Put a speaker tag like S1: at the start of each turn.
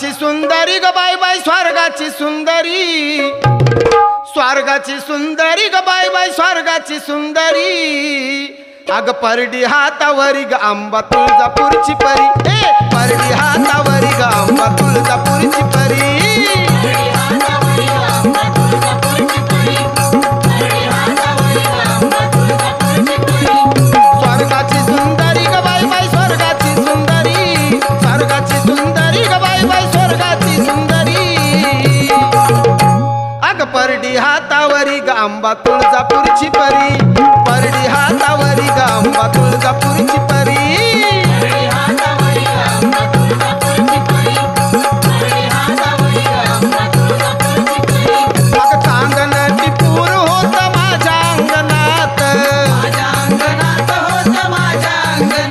S1: स्वर्गाची सुंदरी ग bye bye स्वर्गाची सुंदरी, स्वर्गाची सुंदरी ग bye bye स्वर्गाची सुंदरी। अग परडी हातावरी ग आंबा तुळजापूरची परी, ए परडी हातावरी ग आंबा तुळजापूरची परी। स्वर्गाची सुंदरी ग बाय बाय स्वर्गाची सुंदरी, स्वर्गाची सुंदरी ग बाय बाय स्वर्गाची सुंदरी। अग परडी हातावरी ग आंबा तुळजापूरची परी, परडी हातावरी ग आंबा तुळजापूरची परी।